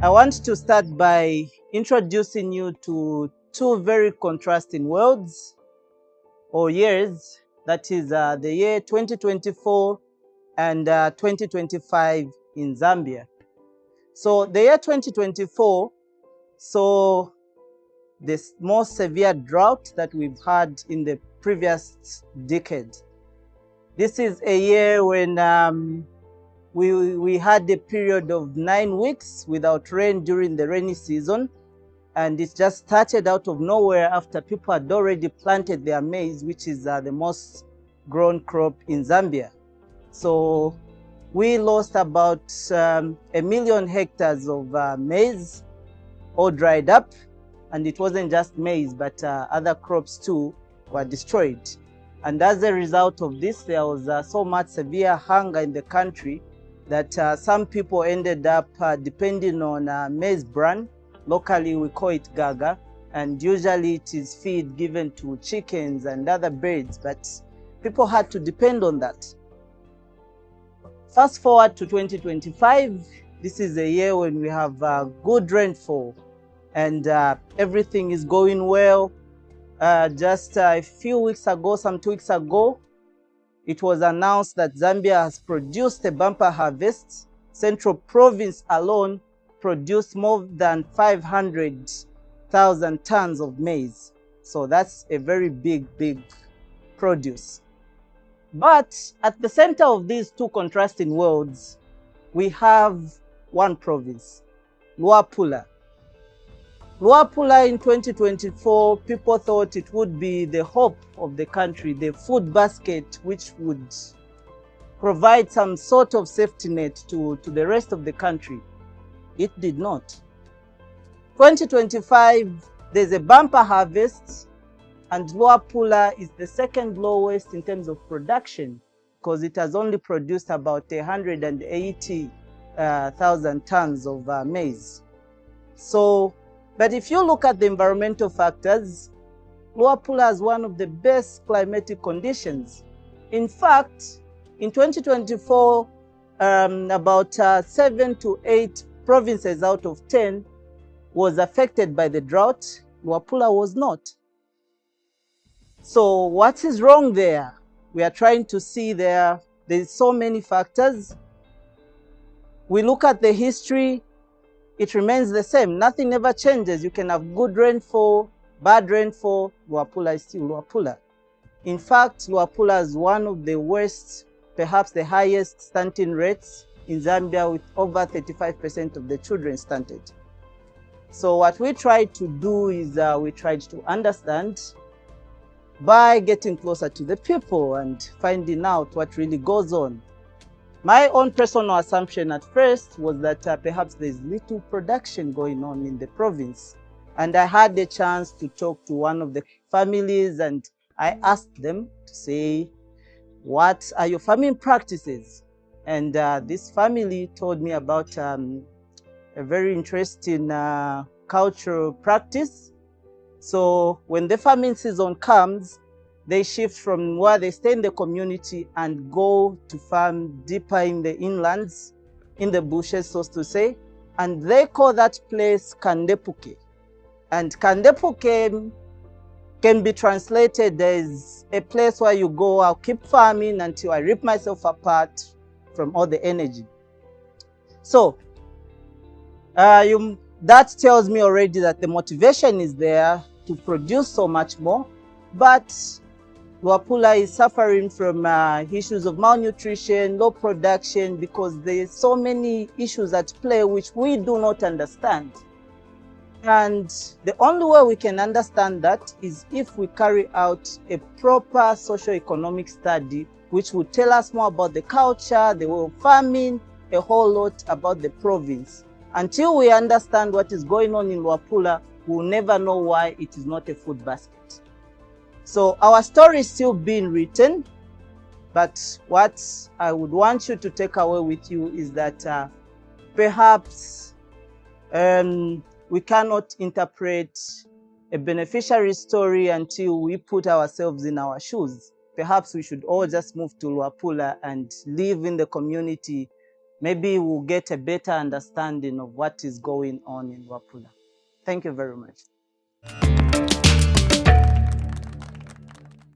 I want to start by introducing you to two very contrasting worlds or years. That is the year 2024 and 2025 in Zambia. So the year 2024 saw the most severe drought that we've had in the previous decade. This is a year when we had a period of 9 weeks without rain during the rainy season, and it just started out of nowhere after people had already planted their maize, which is the most grown crop in Zambia. So we lost about 1 million hectares of maize, all dried up, and it wasn't just maize, but other crops too were destroyed. And as a result of this, there was so much severe hunger in the country that some people ended up depending on maize bran. Locally, we call it gaga, and usually it is feed given to chickens and other birds, but people had to depend on that. Fast forward to 2025, this is a year when we have good rainfall and everything is going well. Just a few weeks ago, some 2 weeks ago, it was announced that Zambia has produced a bumper harvest. Central Province alone produced more than 500,000 tons of maize. So that's a very big produce. But at the center of these two contrasting worlds, we have one province, Luapula. Luapula in 2024, people thought it would be the hope of the country, the food basket, which would provide some sort of safety net to the rest of the country. It did not. 2025, there's a bumper harvest, and Luapula is the second lowest in terms of production because it has only produced about 180,000 tons of maize. So, but if you look at the environmental factors, Luapula has one of the best climatic conditions. In fact, in 2024, about 7 to 8 provinces out of 10 was affected by the drought. Luapula was not. So what is wrong there? We are trying to see there's so many factors. We look at the history, it remains the same. Nothing ever changes. You can have good rainfall, bad rainfall, Luapula is still Luapula. In fact, Luapula is one of the worst, perhaps the highest stunting rates in Zambia, with over 35% of the children stunted. So what we tried to do is we tried to understand by getting closer to the people and finding out what really goes on. My own personal assumption at first was that perhaps there's little production going on in the province. And I had the chance to talk to one of the families, and I asked them to say, what are your farming practices? And this family told me about a very interesting cultural practice. So when the farming season comes, they shift from where they stay in the community and go to farm deeper in the inlands, in the bushes, so to say. And they call that place Kandepuke. And Kandepuke can be translated as a place where you go, I'll keep farming until I rip myself apart from all the energy. So that tells me already that the motivation is there to produce so much more, but Luapula is suffering from issues of malnutrition, low production, because there's so many issues at play which we do not understand. And the only way we can understand that is if we carry out a proper socio-economic study, which will tell us more about the culture, the way of farming, a whole lot about the province. Until we understand what is going on in Luapula, we'll never know why it is not a food basket. So our story is still being written, but what I would want you to take away with you is that perhaps we cannot interpret a beneficiary story until we put ourselves in our shoes. Perhaps we should all just move to Luapula and live in the community maybe we'll get a better understanding of what is going on in Luapula. Thank you very much.